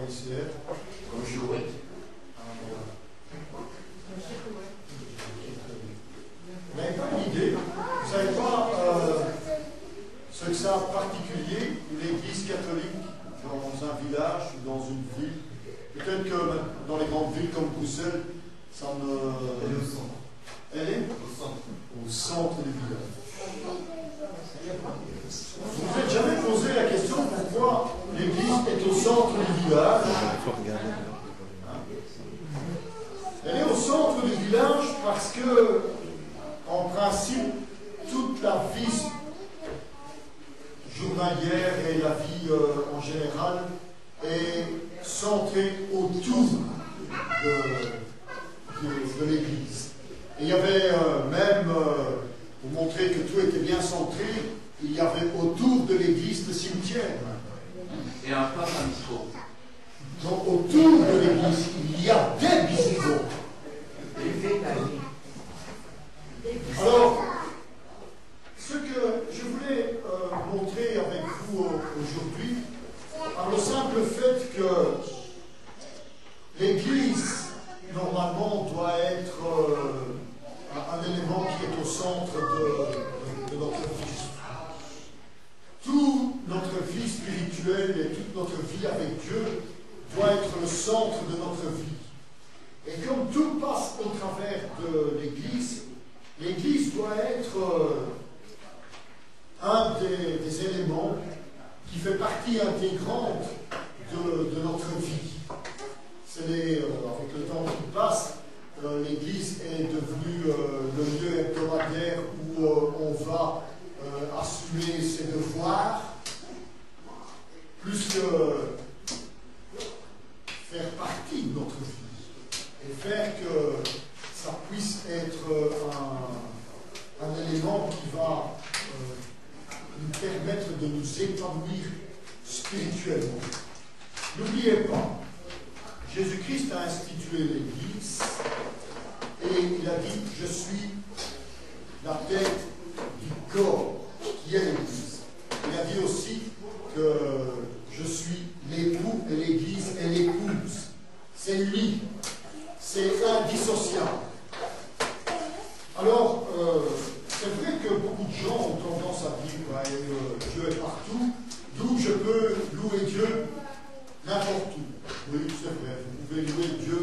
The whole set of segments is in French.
ICR. Comme Chouette. Vous n'avez pas une idée? Vous savez pas ce que ça a de particulier, l'église catholique, dans un village ou dans une ville? Peut-être que dans les grandes villes comme Bruxelles, ça ne... Elle est au centre. Elle est Au centre. au centre du village. Vous vous êtes jamais posé la question pourquoi l'église est au centre du village? Elle est au centre du village parce que, en principe, toute la vie journalière et la vie en général est centrée autour de l'église. Et il y avait même, pour montrer que tout était bien centré, il y avait autour de l'église le cimetière. Et un pape à Mistro. Donc autour de l'église, il y a des bisous. Alors, ce que je voulais montrer avec vous aujourd'hui, par le simple fait que l'Église, normalement, doit être un élément qui est au centre de notre vie. Toute notre vie spirituelle et toute notre vie avec Dieu doit être le centre de notre vie. Et comme tout passe au travers de l'Église, l'Église doit être un des éléments qui fait partie intégrante de notre vie. Avec le temps qui passe, l'Église est devenue le lieu hebdomadaire où on va assumer ses devoirs, plus que faire partie de notre vie. Et faire que ça puisse être un élément qui va nous permettre de nous épanouir spirituellement. N'oubliez pas, Jésus-Christ a institué l'Église et il a dit « Je suis la tête du corps qui est l'Église ». Il a dit aussi que je suis l'époux et l'Église est l'épouse. C'est uni. C'est indissociable. Alors, c'est vrai que beaucoup de gens ont tendance à dire Dieu est partout, d'où je peux louer Dieu n'importe où. Oui, c'est vrai, vous pouvez louer Dieu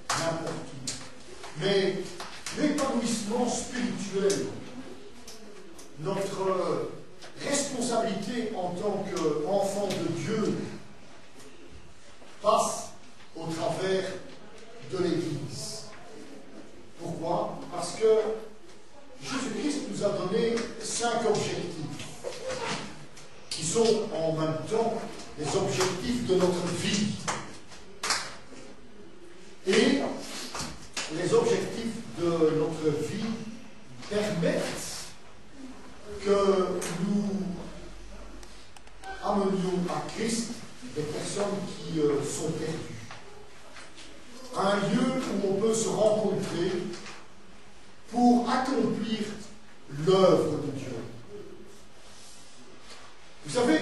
n'importe où. Mais l'épanouissement spirituel, notre responsabilité en tant qu'enfant de Dieu, passe au travers de l'Église. Pourquoi? Parce que Jésus-Christ nous a donné 5 objectifs qui sont en même temps les objectifs de notre vie. Et les objectifs de notre vie permettent que nous amenions à Christ des personnes qui sont perdues. Un lieu où on peut se rencontrer pour accomplir l'œuvre de Dieu. Vous savez,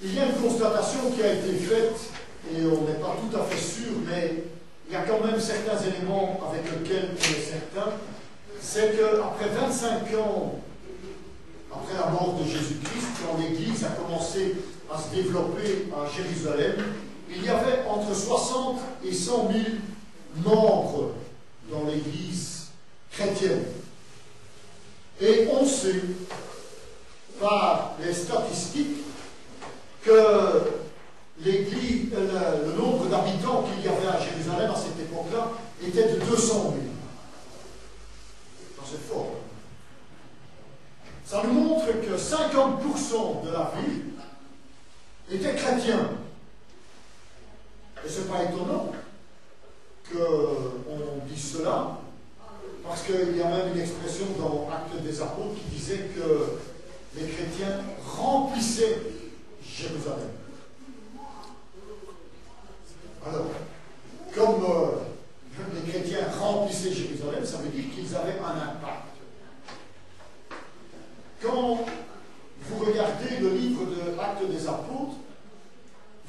il y a une constatation qui a été faite, et on n'est pas tout à fait sûr, mais il y a quand même certains éléments avec lesquels on est certain, c'est qu'après 25 ans, après la mort de Jésus-Christ, quand l'Église a commencé à se développer à Jérusalem, il y avait entre 60 et 100 000 membres dans l'Église chrétienne. Et on sait, par les statistiques, que l'Église, le nombre d'habitants qu'il y avait à Jérusalem à cette époque-là était de 200 000. Ça, c'est fort. Ça nous montre que 50% de la ville était chrétien. Et ce n'est pas étonnant qu'on dise cela, parce qu'il y a même une expression dans Actes des Apôtres qui disait que les chrétiens remplissaient Jérusalem. Alors, comme les chrétiens remplissaient Jérusalem, ça veut dire qu'ils avaient un impact. Quand vous regardez le livre de Actes des Apôtres,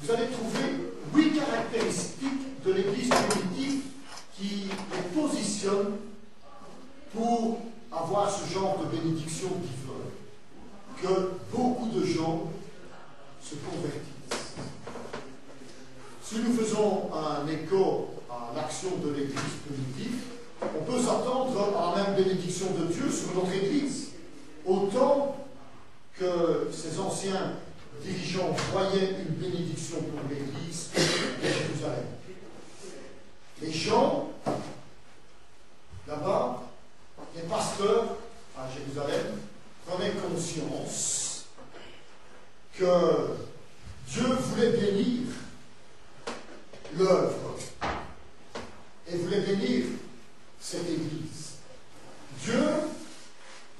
vous allez trouver 8 caractéristiques de l'Église primitive qui les positionnent pour avoir ce genre de bénédiction divine, que beaucoup de gens se convertissent. Si nous faisons un écho à l'action de l'Église primitive, on peut s'attendre à la même bénédiction de Dieu sur notre Église, autant que ces anciens dirigeants voyaient une bénédiction pour l'Église de Jérusalem. Les gens, là-bas, les pasteurs à Jérusalem, prenaient conscience que Dieu voulait bénir l'œuvre et voulait bénir cette Église. Dieu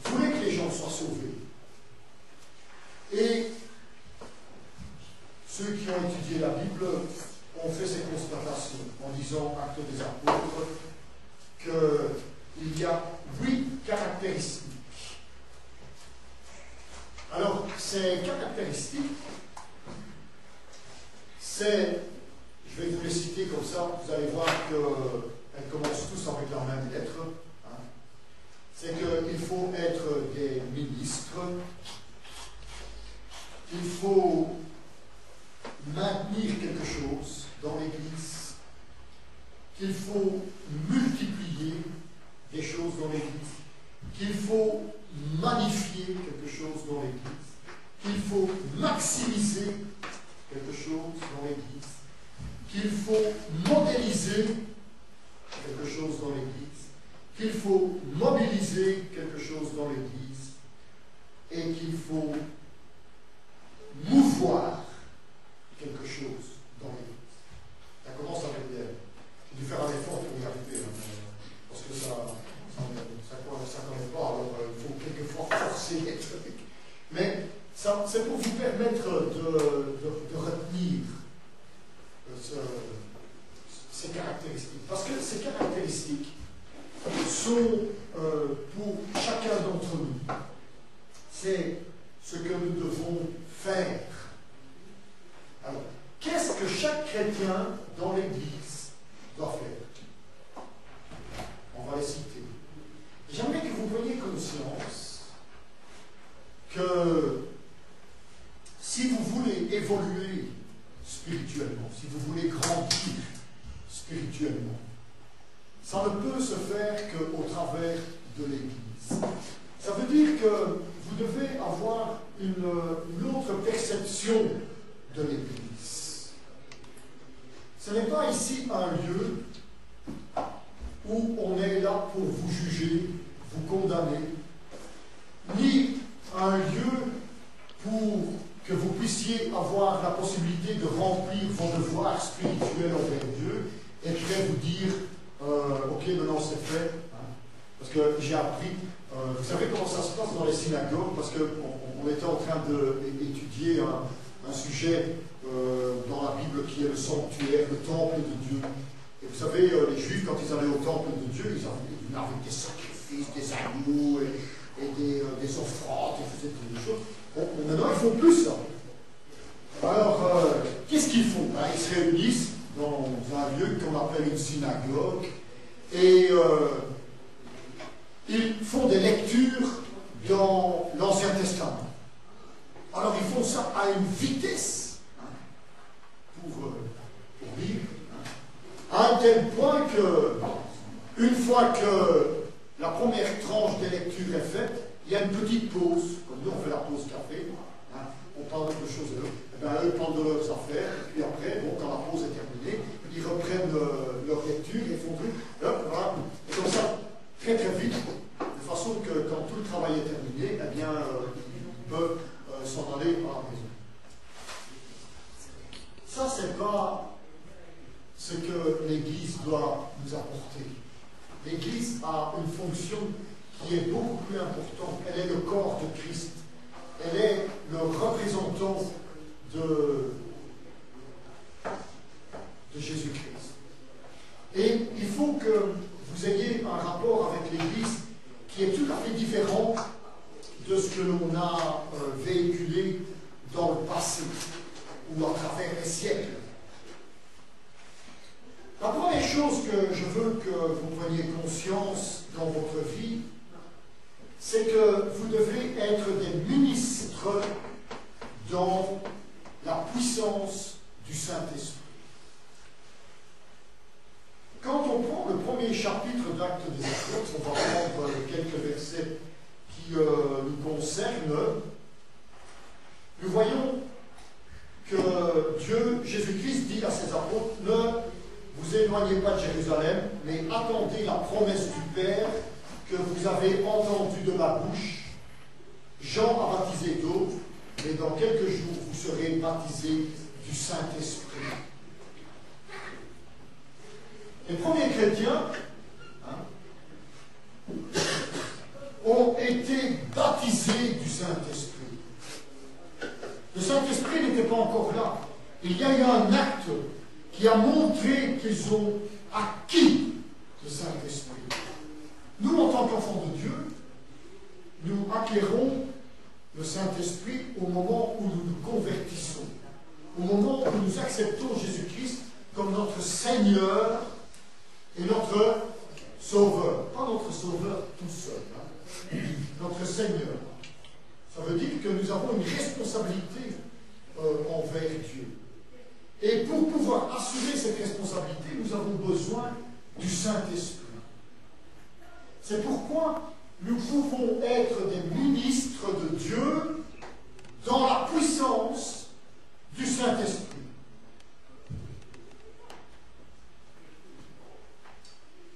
voulait que les gens soient sauvés. Et ceux qui ont étudié la Bible ont fait ces constatations en disant, Actes des Apôtres, qu'il y a 8 caractéristiques. Alors, ces caractéristiques, c'est, je vais vous les citer comme ça, vous allez voir qu'elles commencent tous avec la même lettre. Hein. C'est qu'il faut être des ministres, il faut maintenir quelque chose dans l'Église, qu'il faut multiplier des choses dans l'Église, qu'il faut magnifier quelque chose dans l'Église, qu'il faut maximiser quelque chose dans l'Église, qu'il faut modéliser quelque chose dans l'Église, qu'il faut mobiliser quelque chose dans l'Église et qu'il faut mouvoir quelque chose dans l'Église. Ça commence avec des... J'ai dû faire un effort pour y arriver, hein, parce que ça connaît pas, alors il faut quelquefois forcer les trucs. Mais c'est pour vous permettre de retenir ces caractéristiques. Parce que ces caractéristiques sont pour chacun d'entre nous. C'est ce que nous devons faire. Alors, qu'est-ce que chaque chrétien dans l'Église doit faire? On va les citer. J'aimerais que vous preniez conscience que si vous voulez évoluer spirituellement, si vous voulez grandir spirituellement, ça ne peut se faire qu'au travers de l'Église. Ça veut dire que vous devez avoir une autre perception de l'Église. Ce n'est pas ici un lieu où on est là pour vous juger, vous condamner, ni un lieu pour que vous puissiez avoir la possibilité de remplir vos devoirs spirituels envers Dieu et après vous dire ok, maintenant c'est fait. Hein. Parce que j'ai appris, vous savez comment ça se passe dans les synagogues, parce qu'on était en train d'étudier un sujet dans la Bible qui est le sanctuaire, le temple de Dieu. Et vous savez, les Juifs, quand ils allaient au temple de Dieu, ils avaient des sacrifices, des agneaux et des offrandes, ils faisaient des choses. Bon, maintenant, ils ne font plus ça. Alors, qu'est-ce qu'ils font? Ils se réunissent dans un lieu qu'on appelle une synagogue et ils font des lectures dans l'Ancien Testament. Alors, ils font ça à une vitesse pour lire. À un tel point que, une fois que la première tranche des lectures est faite, il y a une petite pause, comme nous on fait la pause café, hein, on parle de choses et d'autres, et bien eux parlent de leurs affaires, et puis après, bon, quand la pause est terminée, ils reprennent leur lecture, ils font tout, voilà, et comme ça, très très vite, de façon que quand tout le travail est terminé, eh bien, ils peuvent s'en aller à la maison. Ça, c'est pas ce que l'Église doit nous apporter. L'Église a une fonction qui est beaucoup plus importante. Elle est le corps de Christ. Elle est le représentant de Jésus-Christ. Et il faut que vous ayez un rapport avec l'Église qui est tout à fait différent de ce que l'on a véhiculé dans le passé ou à travers les siècles. La première chose que je veux que vous preniez conscience dans votre vie, c'est que vous devez être des ministres dans la puissance du Saint-Esprit. Quand on prend le premier chapitre d'Actes des Apôtres, on va prendre quelques versets qui nous concernent, nous voyons que Dieu, Jésus-Christ, dit à ses apôtres, ne vous éloignez pas de Jérusalem, mais attendez la promesse du Père que vous avez entendue de ma bouche. Jean a baptisé d'eau, mais dans quelques jours, vous serez baptisés du Saint-Esprit. Les premiers chrétiens ont été baptisés du Saint-Esprit. Le Saint-Esprit n'était pas encore là. Il y a eu un acte qui a montré qu'ils ont acquis le Saint-Esprit. Nous, en tant qu'enfants de Dieu, nous acquérons le Saint-Esprit au moment où nous nous convertissons, au moment où nous acceptons Jésus-Christ comme notre Seigneur et notre Sauveur. Pas notre Sauveur tout seul, notre Seigneur. Ça veut dire que nous avons une responsabilité envers Dieu. Et pour pouvoir assumer cette responsabilité, nous avons besoin du Saint-Esprit. C'est pourquoi nous pouvons être des ministres de Dieu dans la puissance du Saint-Esprit.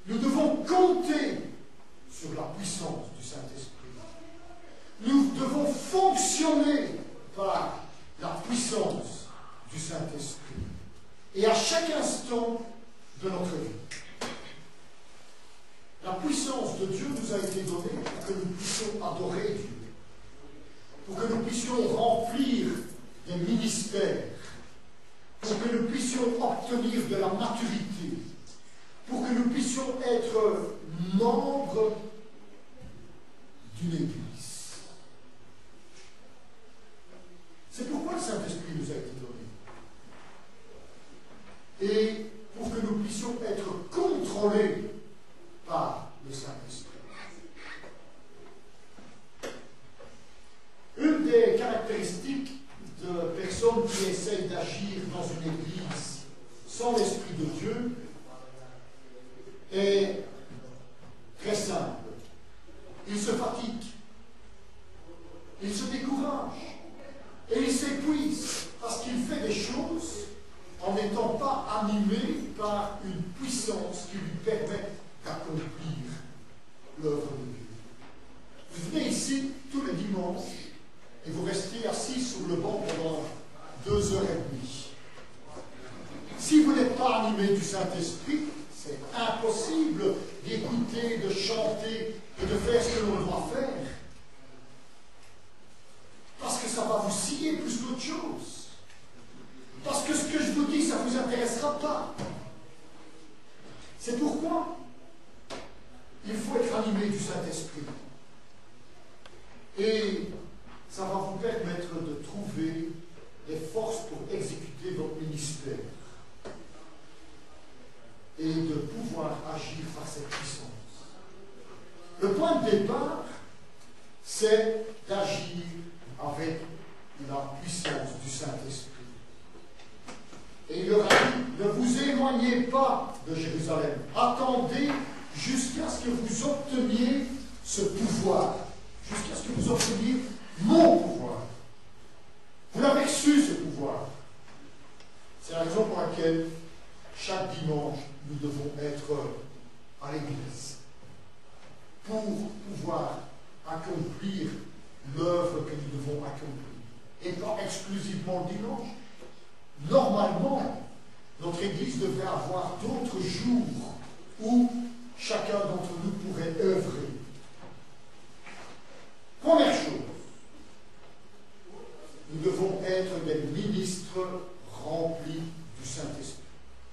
Nous devons compter sur la puissance du Saint-Esprit. Nous devons fonctionner par la puissance du Saint-Esprit. Et à chaque instant de notre vie. La puissance de Dieu nous a été donnée pour que nous puissions adorer Dieu, pour que nous puissions remplir des ministères, pour que nous puissions obtenir de la maturité, pour que nous puissions être membres d'une Église. C'est pourquoi le Saint-Esprit nous a été donné. Et pour que nous puissions être contrôlés par le Saint-Esprit. Une des caractéristiques de personnes qui essayent d'agir dans une Église sans l'Esprit de Dieu est très simple. Ils se fatiguent, ils se découragent et ils s'épuisent parce qu'il fait des choses en n'étant pas animé par une puissance qui lui permet d'accomplir l'œuvre de Dieu. Vous venez ici tous les dimanches et vous restez assis sur le banc pendant 2h30. Si vous n'êtes pas animé du Saint-Esprit, c'est impossible d'écouter, de chanter et de faire ce que l'on doit faire. Parce que ça va vous scier plus qu'autre chose. Parce que ce que je vous dis, ça ne vous intéressera pas. C'est pourquoi il faut être animé du Saint-Esprit. Et ça va vous permettre de trouver les forces pour exécuter votre ministère et de pouvoir agir par cette puissance. Le point de départ, c'est d'agir avec la puissance du Saint-Esprit. Et il leur a dit, ne vous éloignez pas de Jérusalem. Attendez jusqu'à ce que vous obteniez ce pouvoir. Jusqu'à ce que vous obteniez mon pouvoir. Vous l'avez reçu, ce pouvoir. C'est la raison pour laquelle chaque dimanche, nous devons être à l'église pour pouvoir accomplir l'œuvre que nous devons accomplir. Et pas exclusivement le dimanche. Normalement, notre église devrait avoir d'autres jours où chacun d'entre nous pourrait œuvrer. Première chose, nous devons être des ministres remplis du Saint-Esprit.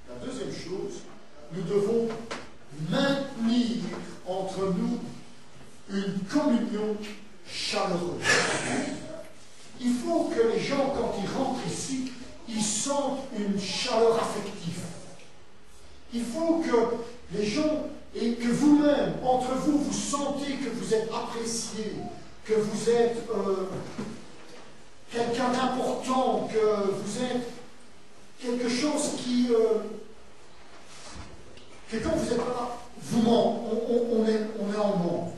La deuxième chose, nous devons maintenir entre nous une communion chaleureuse. Il faut que les gens, quand ils rentrent ici, ils sentent une chaleur affective. Il faut que les gens, et que vous-même, entre vous, vous sentez que vous êtes apprécié, que vous êtes quelqu'un d'important, que vous êtes quelque chose qui... que quand vous êtes là, on est en manque.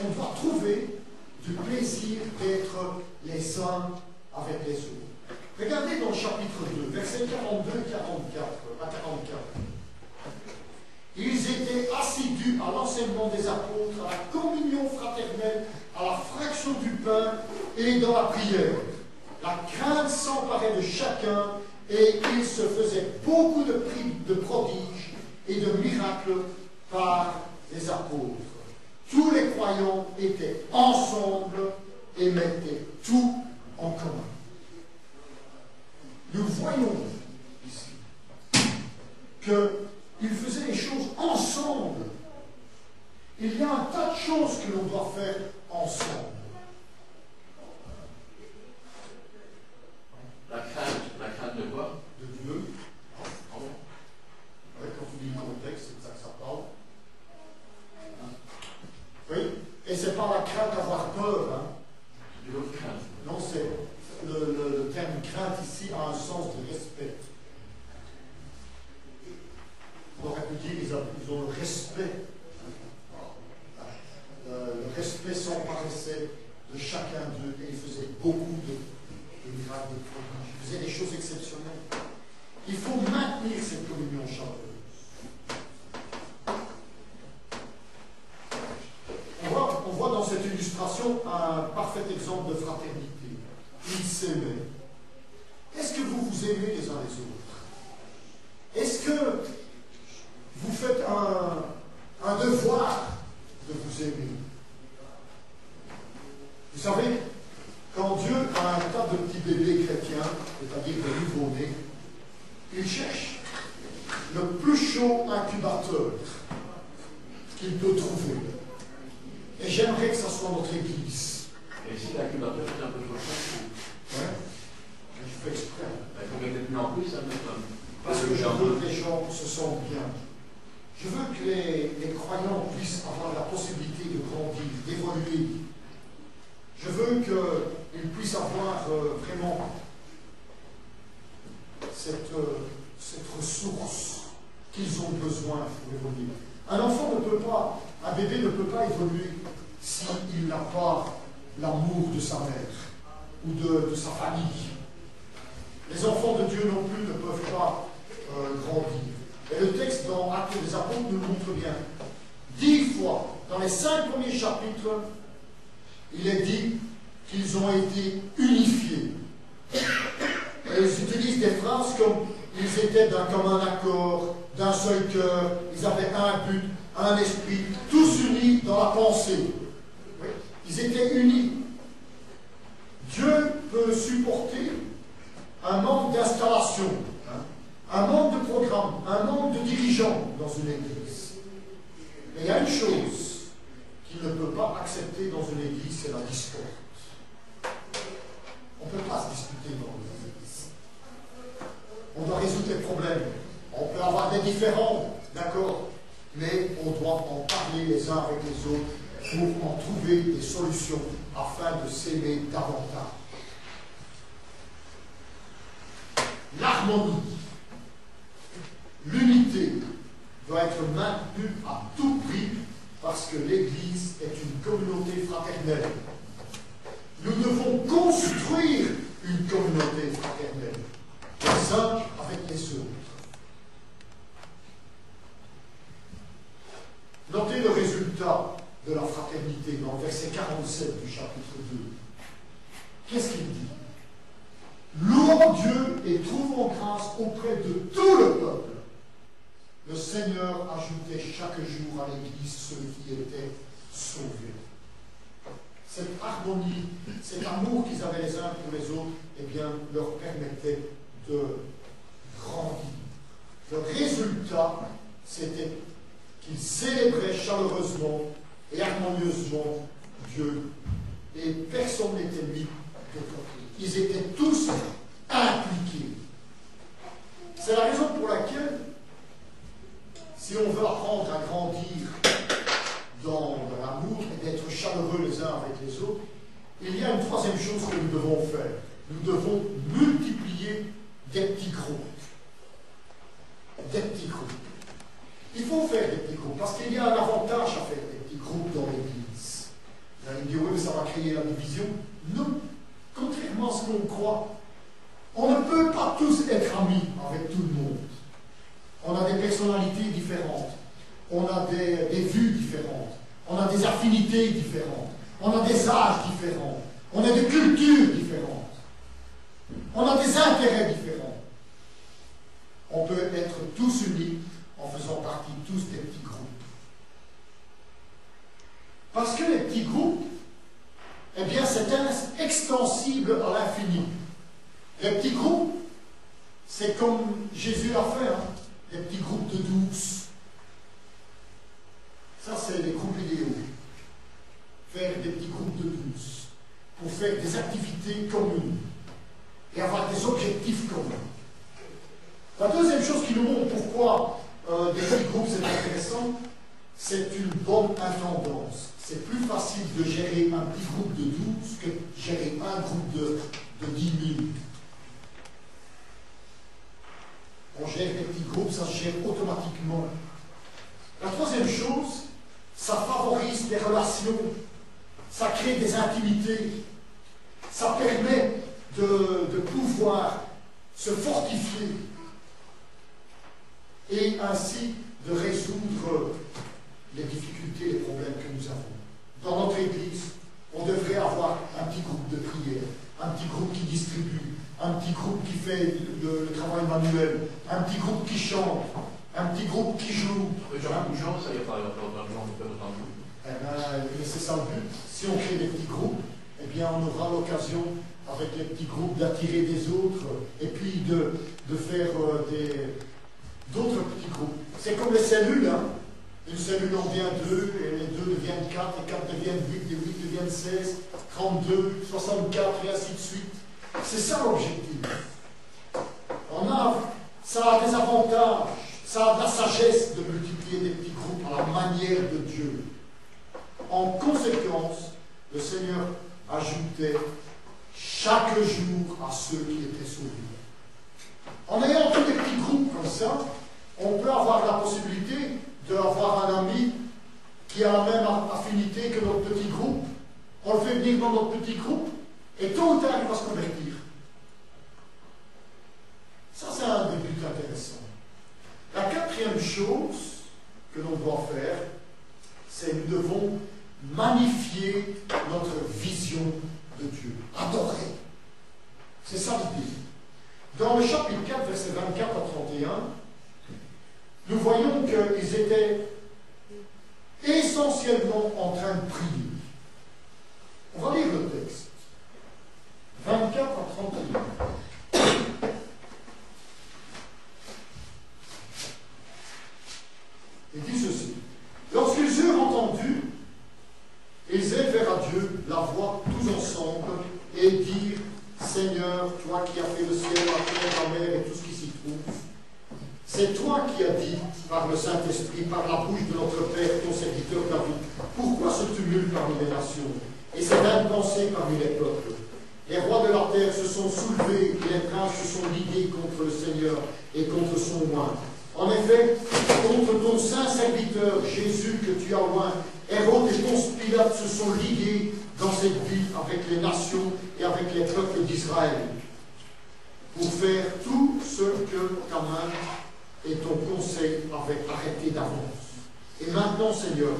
On doit trouver du plaisir d'être les uns avec les autres. Regardez dans le chapitre 2, versets 42 à 44. Ils étaient assidus à l'enseignement des apôtres, à la communion fraternelle, à la fraction du pain et dans la prière. La crainte s'emparait de chacun et il se faisait beaucoup de prodiges et de miracles par les apôtres. Tous les croyants étaient ensemble et mettaient tout en commun. Nous voyons ici qu'ils faisaient les choses ensemble. Il y a un tas de choses que l'on doit faire ensemble. La crainte de quoi? De Dieu. Oui, quand tu lis le contexte, c'est de ça que ça parle. Oui, et c'est pas la crainte d'avoir peur. Hein. C'est de l'autre crainte. Non, c'est le terme crainte ici a un sens de respect. On aurait pu dire ils ont le respect. Le respect s'emparissait de chacun d'eux et ils faisaient beaucoup de miracles, de prodiges. Ils faisaient des choses exceptionnelles. Il faut maintenir cette communion chaleureuse. On voit dans cette illustration un parfait exemple de fraternité. Ils s'aimaient. Est-ce que vous vous aimez les uns les autres? Est-ce que vous faites un devoir de vous aimer? Vous savez, quand Dieu a un tas de petits bébés chrétiens, c'est-à-dire des nouveau-nés, il cherche le plus chaud incubateur qu'il peut trouver. Et j'aimerais que ça soit notre Église. Et si l'incubateur est un peu trop cher? Ouais. Je fais exprès. Il faut mettre plus en plus, ça me donne. Parce que je veux que les gens se sentent bien. Je veux que les croyants puissent avoir la possibilité de grandir, d'évoluer. Je veux qu'ils puissent avoir vraiment cette ressource qu'ils ont besoin pour évoluer. Un enfant ne peut pas, un bébé ne peut pas évoluer s'il n'a pas l'amour de sa mère ou de sa famille. Les enfants de Dieu non plus ne peuvent pas grandir. Et le texte dans Actes des Apôtres nous le montre bien. 10 fois, dans les 5 premiers chapitres, il est dit qu'ils ont été unifiés. Et ils utilisent des phrases comme ils étaient d'un commun accord, d'un seul cœur, ils avaient un but, un esprit, tous unis dans la pensée. Oui, ils étaient unis. Dieu peut supporter un manque d'installation, un manque de programme, un manque de dirigeants dans une église. Mais il y a une chose qu'il ne peut pas accepter dans une église, c'est la discorde. On ne peut pas se disputer dans une église. On doit résoudre les problèmes. On peut avoir des différends, d'accord, mais on doit en parler les uns avec les autres pour en trouver des solutions afin de s'aimer davantage. L'harmonie, l'unité doit être maintenue à tout prix parce que l'Église est une communauté fraternelle. Nous devons construire une communauté fraternelle, les uns avec les autres. Notez le résultat de la fraternité dans le verset 47 du chapitre 2. Qu'est-ce qu'il dit? Louons Dieu et trouvons grâce auprès de tout le peuple. Le Seigneur ajoutait chaque jour à l'Église ceux qui étaient sauvés. Cette harmonie, cet amour qu'ils avaient les uns pour les autres, eh bien, leur permettait de grandir. Le résultat, c'était qu'ils célébraient chaleureusement et harmonieusement Dieu. Et personne n'était mis de côté. Ils étaient tous impliqués petits groupes. Des petits groupes. Il faut faire des petits groupes, parce qu'il y a un avantage à faire des petits groupes dans l'Église. Vous allez me dire, oui, mais ça va créer la division. Non, contrairement à ce qu'on croit. On ne peut pas tous être amis avec tout le monde. On a des personnalités différentes. On a des vues différentes. On a des affinités différentes. On a des âges différents. On a des cultures différentes. On a des intérêts différents. On peut être tous unis en faisant partie tous des petits groupes. Parce que les petits groupes, eh bien, c'est extensible à l'infini. Les petits groupes, c'est comme Jésus a fait, hein, des petits groupes de 12. Ça, c'est les groupes idéaux. Faire des petits groupes de 12 pour faire des activités communes et avoir des objectifs communs. La deuxième chose qui nous montre pourquoi des petits groupes c'est intéressant, c'est une bonne intendance. C'est plus facile de gérer un petit groupe de 12 que de gérer un groupe de 10 000. On gère des petits groupes, ça se gère automatiquement. La troisième chose, ça favorise les relations, ça crée des intimités, ça permet de pouvoir se fortifier et ainsi de résoudre les difficultés, les problèmes que nous avons. Dans notre Église, on devrait avoir un petit groupe de prière, un petit groupe qui distribue, un petit groupe qui fait le travail manuel, un petit groupe qui chante, un petit groupe qui joue. Jean, ça y a pas autant de gens qui peuvent autant de groupes. Eh bien, c'est ça le but. Si on crée des petits groupes, eh bien, on aura l'occasion, avec les petits groupes, d'attirer des autres, et puis de faire d'autres petits groupes. C'est comme les cellules, hein. Une cellule en devient 2, et les 2 deviennent 4, et 4 deviennent 8, et 8 deviennent 16, 32, 64, et ainsi de suite. C'est ça l'objectif. Ça a des avantages, ça a de la sagesse de multiplier des petits groupes à la manière de Dieu. En conséquence, le Seigneur ajoutait chaque jour à ceux qui étaient sauvés. En ayant tous des petits groupes comme ça, on peut avoir la possibilité d'avoir un ami qui a la même affinité que notre petit groupe. On le fait venir dans notre petit groupe et tôt ou tard il va se convertir. Ça, c'est un des buts intéressants. La quatrième chose que l'on doit faire, c'est nous devons magnifier notre vision de Dieu. Adorer. C'est ça l'idée. Dans le chapitre 4, versets 24 à 31, nous voyons qu'ils étaient essentiellement en train de prier. On va lire le texte. 24 à 31. Il dit ceci. Lorsqu'ils eurent entendu, ils élevèrent à Dieu la voix tous ensemble et dirent, Seigneur, toi qui as fait le ciel, la terre, la mer et tout ce qui s'y trouve, c'est toi qui as dit, par le Saint-Esprit, par la bouche de notre Père, ton serviteur David, pourquoi ce tumulte parmi les nations et cette impensée parmi les peuples? Les rois de la terre se sont soulevés et les princes se sont ligués contre le Seigneur et contre son oint. En effet, contre ton saint serviteur Jésus que tu as oint, Hérode et Ponce Pilate se sont ligués dans cette ville avec les nations et avec les peuples d'Israël pour faire tout ce que ta main et ton conseil avaient arrêté d'avance. Et maintenant, Seigneur,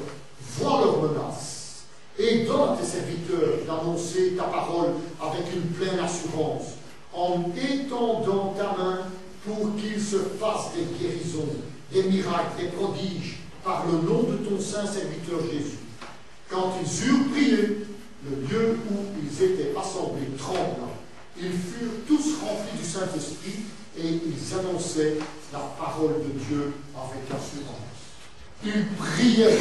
vois leurs menaces et donne à tes serviteurs d'annoncer ta parole avec une pleine assurance, en étendant ta main pour qu'ils se fassent des guérisons, des miracles, des prodiges, par le nom de ton saint serviteur Jésus. Quand ils eurent prié, le lieu où ils étaient assemblés trembla. Ils furent tous remplis du Saint-Esprit et ils annonçaient la parole de Dieu avec assurance. Ils priaient.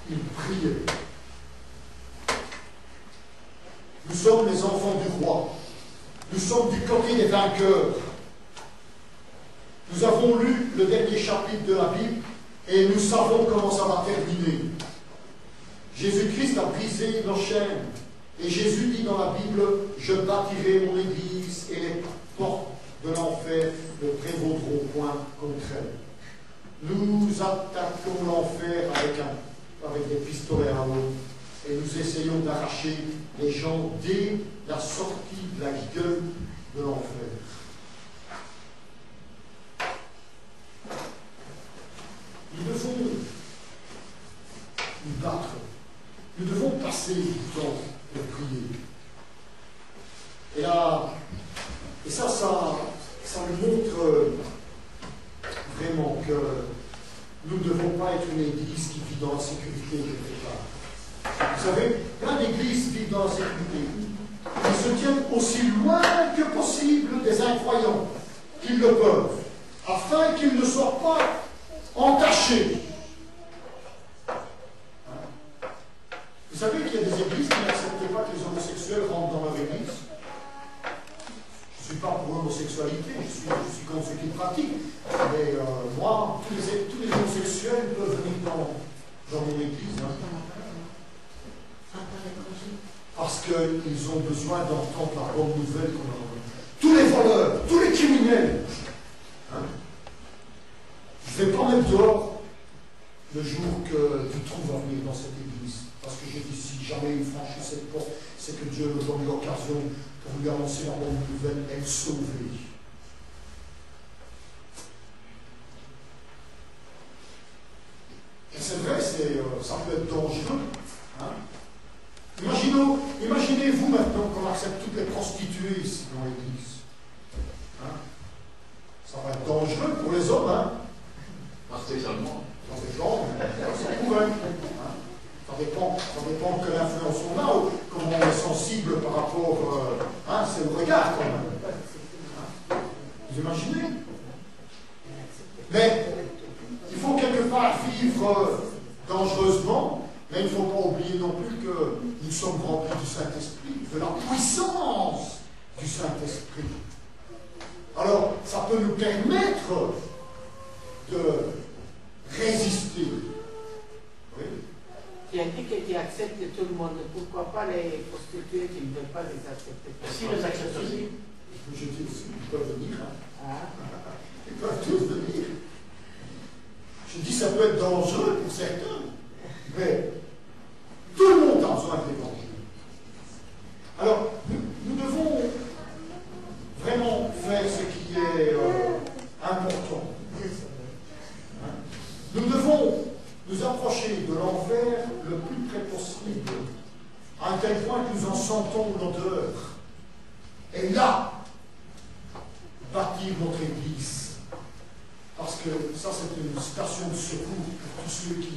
Ils priaient. Nous sommes les enfants du roi. Nous sommes du côté des vainqueurs. Nous avons lu le dernier chapitre de la Bible et nous savons comment ça va terminer. Jésus-Christ a brisé nos chaînes. Et Jésus dit dans la Bible, je bâtirai mon église et les portes de l'enfer ne prévaudront point contre elle. Nous attaquons l'enfer avec des pistolets à eau et nous essayons d'arracher les gens dès la sortie de la gueule de l'enfer. Nous devons nous battre. Nous devons passer du temps pour prier. Et ça nous montre vraiment que nous ne devons pas être une église qui vit dans la sécurité quelque part. Vous savez, plein d'églises vivent dans la sécurité. Ils se tiennent aussi loin que possible des incroyants qu'ils le peuvent, afin qu'ils ne soient pas entachés. Vous savez qu'il y a des églises qui n'acceptent pas que les homosexuels rentrent dans leur église. Je ne suis pas pour l'homosexualité, je suis contre ceux qui le pratiquent. Mais moi, tous les homosexuels peuvent venir dans mon église. Parce qu'ils ont besoin d'entendre la bonne nouvelle qu'on a. Tous les voleurs, tous les criminels. Je ne vais pas mettre dehors le jour que tu trouves à venir dans cette église. Parce que j'ai dit, si jamais il franchit cette porte, c'est que Dieu nous donne l'occasion pour lui annoncer la bonne nouvelle et le sauver. Et c'est vrai, ça peut être dangereux. Imaginez-vous maintenant qu'on accepte toutes les prostituées ici dans l'église. Ça va être dangereux pour les hommes. Pas spécialement. Ça dépend, c'est pour eux. Ça dépend de quelle influence on a, ou comment on est sensible par rapport. C'est le regard quand même. Vous imaginez? Mais il faut quelque part vivre dangereusement, mais il ne faut pas oublier non plus que nous sommes remplis du Saint-Esprit, de la puissance du Saint-Esprit. Alors, ça peut nous permettre de résister. Oui. Qui a dit qu'il accepte tout le monde. Pourquoi pas les prostituées qui ne veulent pas les accepter? Si les acceptent aussi. Je dis aussi, ils peuvent venir. Ils peuvent tous venir. Je dis ça peut être dangereux pour certains, mais tout le monde a besoin de l'évangile. Alors, nous devons vraiment faire ce qui est important. Nous devons nous approcher de l'enfer le plus près possible, à un tel point que nous en sentons l'odeur. Et là, bâtir notre église. Parce que ça, c'est une station de secours pour tous ceux qui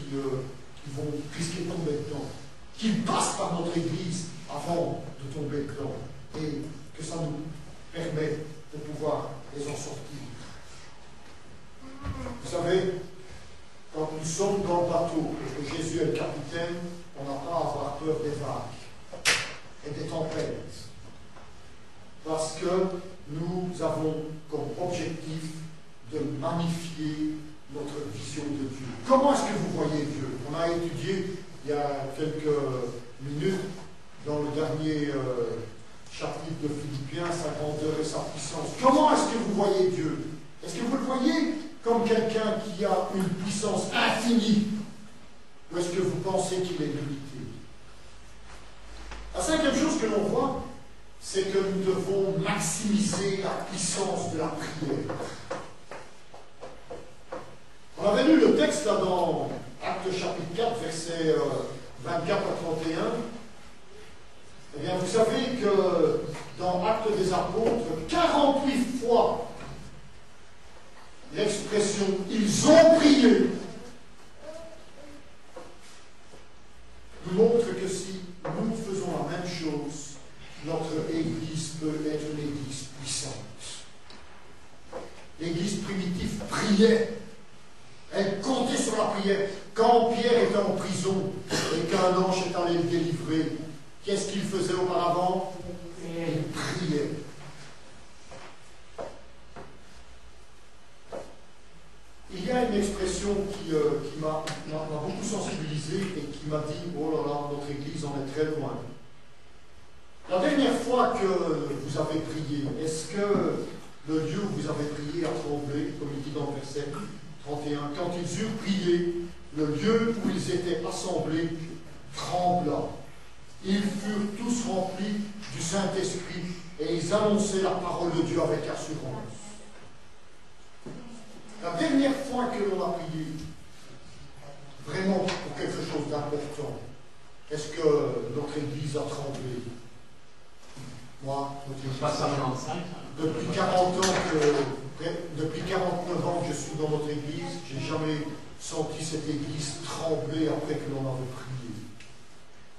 vont risquer de tomber dedans. Qu'ils passent par notre église avant de tomber dedans. Et que ça nous permet de pouvoir les en sortir. Vous savez, quand nous sommes dans le bateau et que Jésus est le capitaine, on n'a pas à avoir peur des vagues et des tempêtes. Parce que nous avons comme objectif de magnifier notre vision de Dieu. Comment est-ce que vous voyez Dieu? On a étudié il y a quelques minutes dans le dernier chapitre de Philippiens, sa grandeur et sa puissance. Comment est-ce que vous voyez Dieu? Est-ce que vous le voyez comme quelqu'un qui a une puissance infinie? Ou est-ce que vous pensez qu'il est limité? La cinquième chose que l'on voit, c'est que nous devons maximiser la puissance de la prière. On avait lu le texte là, dans Actes chapitre 4, versets 24 à 31. Eh bien, vous savez que dans Actes des Apôtres, 48 fois, l'expression « ils ont prié » nous montre que si nous faisons la même chose, notre Église peut être une Église puissante. L'Église primitive priait. Elle comptait sur la prière. Quand Pierre était en prison et qu'un ange est allé le délivrer, qu'est-ce qu'il faisait auparavant? Il priait. Il y a une expression qui m'a beaucoup sensibilisé et qui m'a dit, oh là là, notre Église en est très loin. fois que vous avez prié, est-ce que le lieu où vous avez prié a tremblé, comme il dit dans le verset 31? Quand ils eurent prié, le lieu où ils étaient assemblés trembla. Ils furent tous remplis du Saint-Esprit et ils annonçaient la parole de Dieu avec assurance. La dernière fois que l'on a prié, vraiment pour quelque chose d'important, est-ce que notre Église a tremblé? Moi, notre Église, Pas ça 95. depuis 40 ans depuis 49 ans que je suis dans notre Église, je n'ai jamais senti cette Église trembler après que l'on avait prié.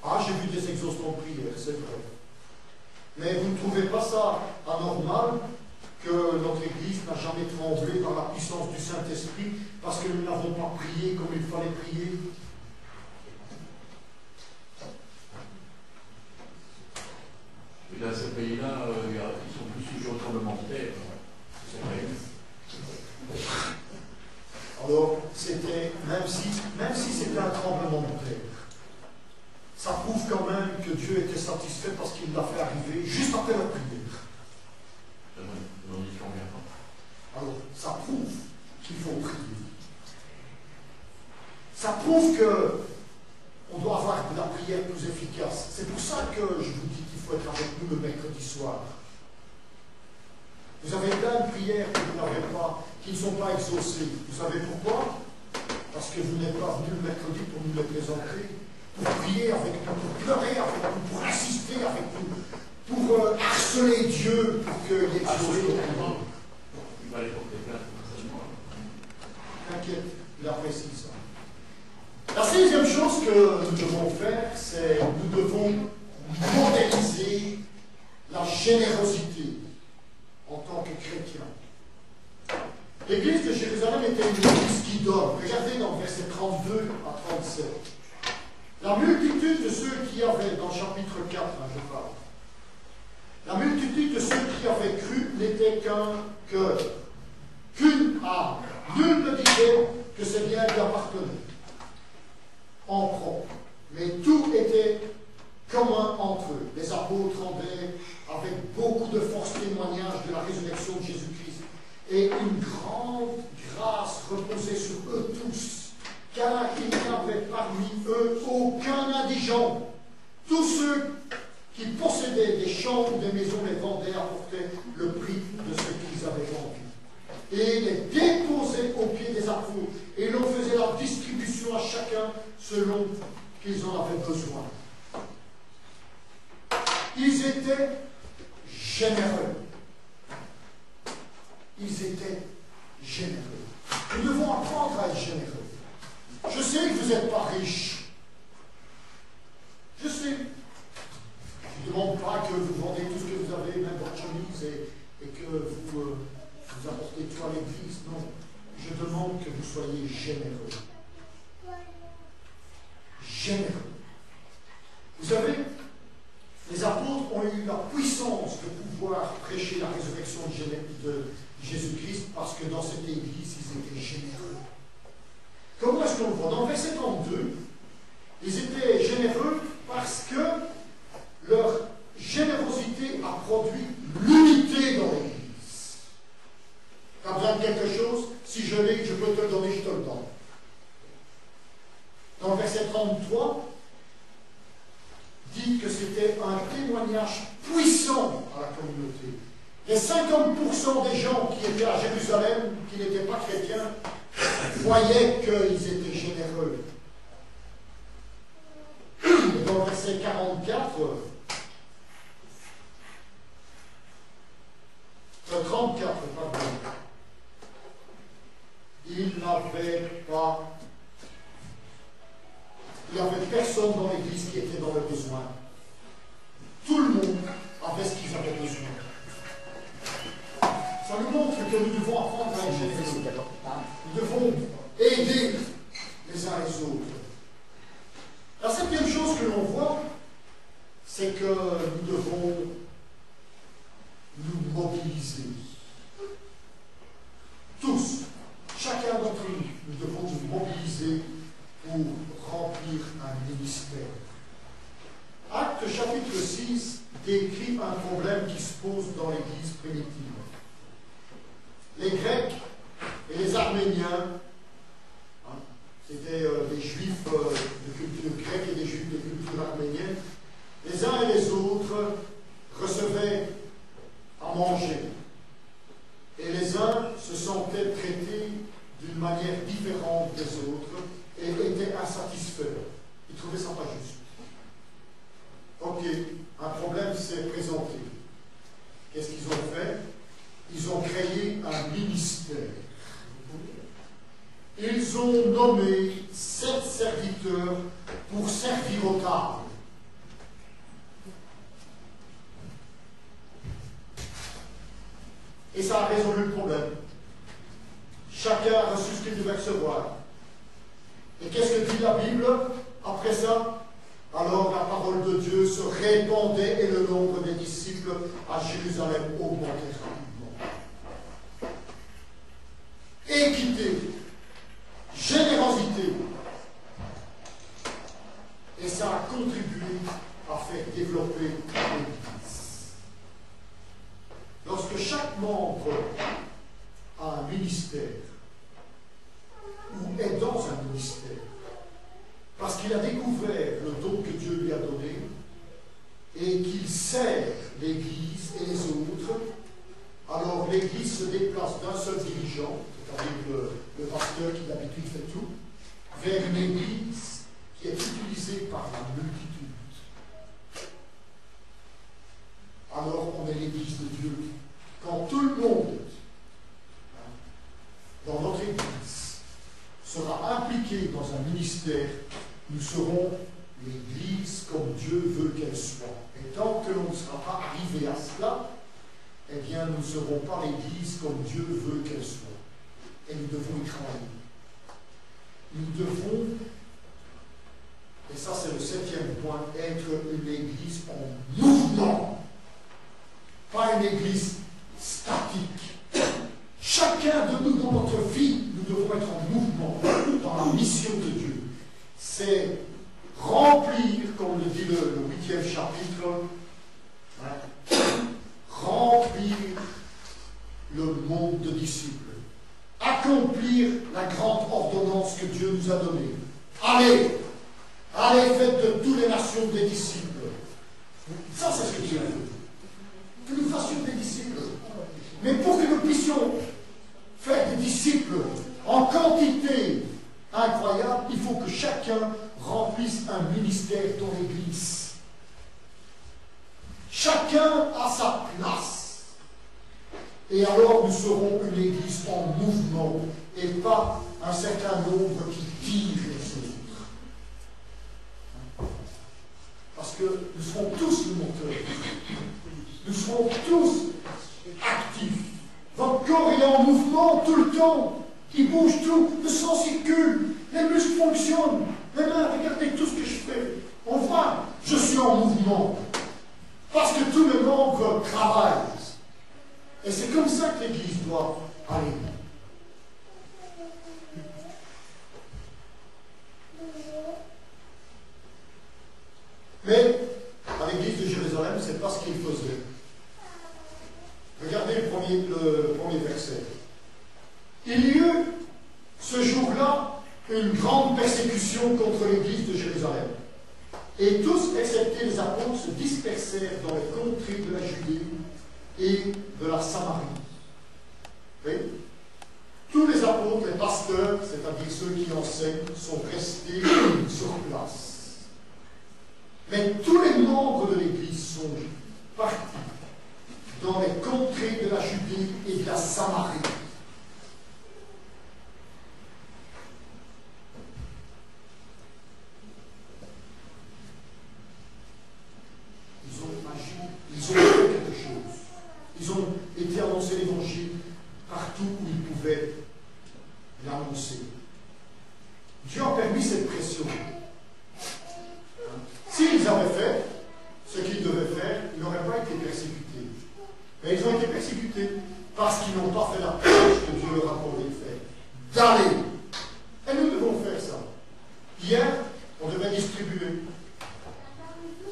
Ah, j'ai vu des exaucements de prière, c'est vrai. Mais vous ne trouvez pas ça anormal que notre Église n'a jamais tremblé par la puissance du Saint-Esprit parce que nous n'avons pas prié comme il fallait prier? Et dans ces pays-là, ils sont plus sujets au tremblement de terre. C'est vrai. Alors, c'était, même si c'était un tremblement de terre, ça prouve quand même que Dieu était satisfait parce qu'il l'a fait arriver juste après la prière. Alors, ça prouve qu'il faut prier. Ça prouve que on doit avoir de la prière plus efficace. C'est pour ça que je vous dis qu'il faut être avec nous le mercredi soir. Vous avez plein de prières que vous n'avez pas, qui ne sont pas exaucées. Vous savez pourquoi? Parce que vous n'êtes pas venu le mercredi pour nous les présenter, pour prier avec nous, pour pleurer avec nous, pour assister avec nous, pour harceler Dieu pour qu'il exauce nos prières. Il va aller porter plainte. T'inquiète, il apprécie ça. La 6e chose que nous devons faire, c'est nous devons modéliser la générosité en tant que chrétien. L'église de Jérusalem était une église qui donne. Regardez dans le verset 32 à 37. La multitude de ceux qui avaient, dans le chapitre 4, je parle, la multitude de ceux qui avaient cru n'était qu'une âme. Nul ne disait que c'est bien lui appartenait en propre. Mais tout était commun entre eux. Les apôtres rendaient avec beaucoup de force témoignage de la résurrection de Jésus-Christ. Et une grande grâce reposait sur eux tous, car il n'y avait parmi eux aucun indigent. Tous ceux qui possédaient des champs ou des maisons les vendaient, apportaient le prix de ce qu'ils avaient vendu. Et les déposaient aux pieds des apôtres, et l'on faisait la distribution à chacun selon qu'ils en avaient besoin. Ils étaient généreux. Ils étaient généreux. Nous devons apprendre à être généreux. Je sais que vous n'êtes pas riche. Je sais. Je ne demande pas que vous vendez tout ce que vous avez, même votre chemise, et que vous apportez tout à l'église. Non. Je demande que vous soyez généreux. Généreux. Vous savez, les apôtres ont eu la puissance de pouvoir prêcher la résurrection de Jésus-Christ parce que dans cette église, ils étaient généreux. Comment est-ce qu'on le voit? Dans le verset 32, ils étaient généreux parce que leur générosité a produit l'unité dans l'église. Tu as besoin de quelque chose? Si je l'ai, je peux te le donner, je te le donne. Dans le verset 33, dit que c'était un témoignage puissant à la communauté. Les 50% des gens qui étaient à Jérusalem, qui n'étaient pas chrétiens, voyaient qu'ils étaient généreux. Et dans le verset 44, 34, pardon, il n'y avait personne dans l'église qui était dans le besoin. Tout le monde avait ce qu'ils avaient besoin. Ça nous montre que nous devons apprendre à être généreux. Nous devons aider les uns les autres. La 7e chose que l'on voit, c'est que nous devons nous mobiliser. Tous, chacun d'entre nous devons nous mobiliser pour remplir un ministère. Acte chapitre 6 décrit un problème qui se pose dans l'Église primitive. Les Grecs et les Arméniens, hein, c'était des Juifs de culture grecque et des Juifs de culture arménienne, les uns et les autres recevaient à manger. Et les uns se sentaient traités d'une manière différente des autres et étaient insatisfaits. Ils trouvaient ça pas juste. Ok, un problème s'est présenté. Qu'est-ce qu'ils ont fait? Ils ont créé un ministère. Ils ont nommé 7 serviteurs pour servir aux tables. Et ça a résolu le problème. Chacun a reçu ce qu'il devait recevoir. Et qu'est-ce que dit la Bible après ça? Alors la parole de Dieu se répandait et le nombre des disciples à Jérusalem augmentait rapidement. Équité, générosité. Et ça a contribué à faire développer l'Église. Lorsque chaque membre a un ministère, ou est dans un ministère, parce qu'il a découvert le don que Dieu lui a donné, et qu'il sert l'Église et les autres, alors l'Église se déplace d'un seul dirigeant, c'est-à-dire le pasteur qui d'habitude fait tout, vers une Église qui est utilisée par la multitude. Alors on est l'Église de Dieu. Quand tout le monde dans notre Église sera impliqué dans un ministère, nous serons l'Église comme Dieu veut qu'elle soit. Et tant que l'on ne sera pas arrivé à cela, eh bien, nous ne serons pas l'Église comme Dieu veut qu'elle soit. Et nous devons y travailler. Nous devons, et ça c'est le 7e point, être une Église en mouvement. Pas une Église statique. Chacun de nous dans notre vie, nous devons être en mouvement dans la mission de Dieu. C'est remplir, comme le dit le 8e chapitre, hein, remplir le monde de disciples. Accomplir la grande ordonnance que Dieu nous a donnée. Allez, allez, faites de toutes les nations des disciples. Ça, c'est ce que Dieu a fait. Que nous fassions des disciples. Mais pour que nous puissions faire des disciples en quantité incroyable, il faut que chacun remplisse un ministère dans l'Église. Chacun a sa place. Et alors nous serons une Église en mouvement et pas un certain nombre qui tire les autres. Parce que nous serons tous le moteur. Nous serons tous actifs. Votre corps est en mouvement tout le temps. Il bouge tout, le sang circule, les muscles fonctionnent. Les mains, regardez tout ce que je fais. On voit, je suis en mouvement. Parce que tous les membres travaillent. Et c'est comme ça que l'Église doit aller. Mais à l'Église de Jérusalem, ce n'est pas ce qu'ils faisaient. Regardez le premier verset. Il y eut ce jour-là une grande persécution contre l'Église de Jérusalem. Et tous, excepté les apôtres, se dispersèrent dans les contrées de la Judée et de la Samarie. Oui? Tous les apôtres, les pasteurs, c'est-à-dire ceux qui enseignent, sont restés sur place. Mais tous les membres de l'Église sont partis dans les contrées de la Judée et de la Samarie. Ils ont agi, ils ont fait quelque chose. Ils ont été annoncer l'Évangile partout où ils pouvaient l'annoncer. Dieu a permis cette pression. S'ils avaient fait ce qu'ils devaient faire, ils n'auraient pas été persécutés. Mais ils ont été persécutés parce qu'ils n'ont pas fait la tâche que Dieu leur a commandé de faire. D'aller. Et nous devons faire ça. Hier, on devait distribuer.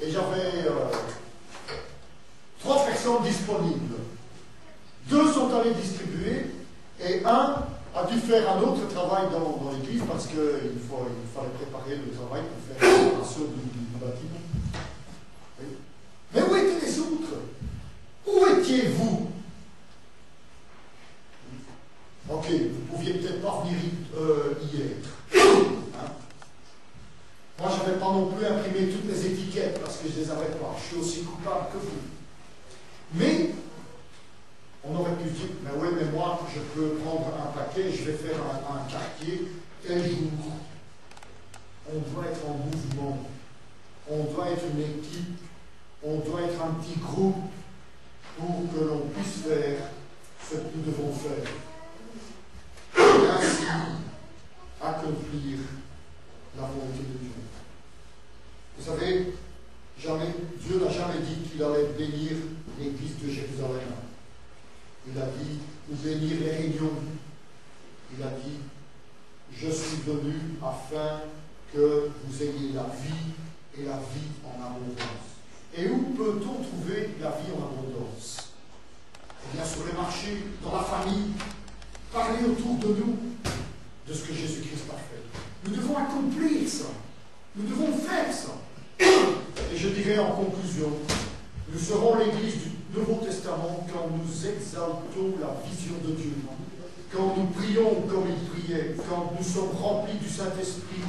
Et j'avais 3 personnes disponibles. 2 sont allés distribuer et un a dû faire un autre travail dans l'église parce qu'il fallait préparer le travail pour faire la préparation du bâtiment. Oui. Mais où étaient les autres? Où étiez-vous? Ok, vous ne pouviez peut-être pas venir hier. Hein? Moi, je n'avais pas non plus imprimé toutes les étiquettes parce que je ne les avais pas. Je suis aussi coupable que vous. Mais, on aurait pu dire, mais oui, mais moi, je peux prendre un paquet, je vais faire un quartier tel jour. On doit être en mouvement. On doit être une équipe. On doit être un petit groupe pour que l'on puisse faire ce que nous devons faire. Et ainsi, accomplir la volonté de Dieu. Vous savez, Dieu n'a jamais dit qu'il allait bénir l'église de Jérusalem. Il a dit, ou bénir les réunions. Il a dit, je suis venu afin que vous ayez la vie et la vie en abondance. Et où peut-on trouver la vie en abondance? Eh bien, sur les marchés, dans la famille, parler autour de nous de ce que Jésus-Christ a fait. Nous devons accomplir ça. Nous devons faire ça. Et je dirais en conclusion, nous serons l'Église du Nouveau Testament quand nous exaltons la vision de Dieu, quand nous prions comme il priait, quand nous sommes remplis du Saint-Esprit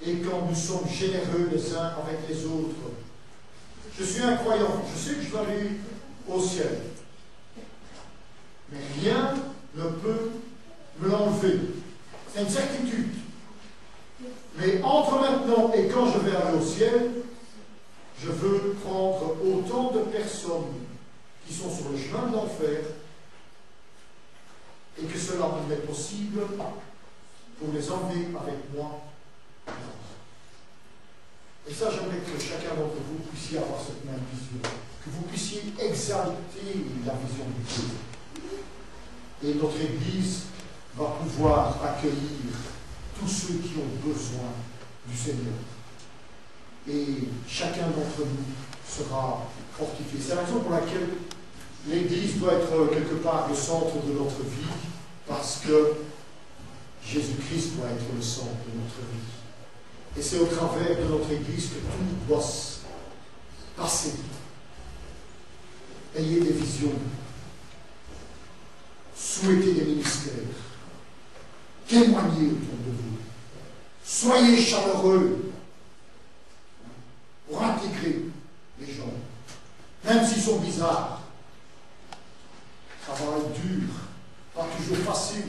et quand nous sommes généreux les uns avec les autres. Je suis un croyant, je sais que je vais aller au ciel, mais rien ne peut me l'enlever. C'est une certitude. Mais entre maintenant et quand je vais aller au ciel, je veux prendre autant de personnes qui sont sur le chemin de l'enfer et que cela me est possible pour les emmener avec moi. Et ça, j'aimerais que chacun d'entre vous puissiez avoir cette même vision, que vous puissiez exalter la vision de Dieu. Et notre Église va pouvoir accueillir tous ceux qui ont besoin du Seigneur. Et chacun d'entre nous sera fortifié. C'est la raison pour laquelle l'Église doit être quelque part le centre de notre vie, parce que Jésus-Christ doit être le centre de notre vie. Et c'est au travers de notre Église que tout doit passer. Ayez des visions. Souhaitez des ministères. Témoignez autour de vous. Soyez chaleureux pour intégrer les gens. Même s'ils sont bizarres. Ça va être dur. Pas toujours facile.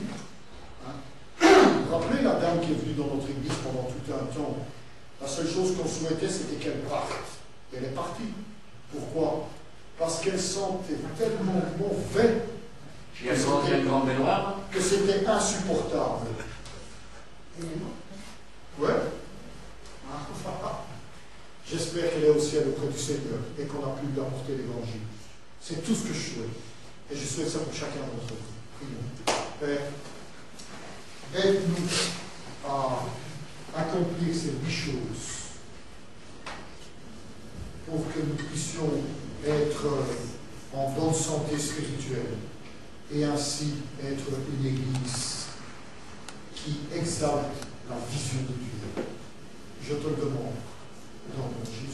Vous vous rappelez la dame qui est venue dans notre église pendant tout un temps? La seule chose qu'on souhaitait, c'était qu'elle parte. Et elle est partie. Pourquoi? Parce qu'elle sentait tellement mauvais que c'était insupportable. Ouais. J'espère qu'elle est au ciel auprès du Seigneur et qu'on a pu lui apporter l'évangile. C'est tout ce que je souhaite. Et je souhaite ça pour chacun d'entre vous. Prions. Père, aide-nous à accomplir ces 8 choses pour que nous puissions être en bonne santé spirituelle et ainsi être une Église qui exalte la vision de Dieu. Je te le demande dans mon Jésus.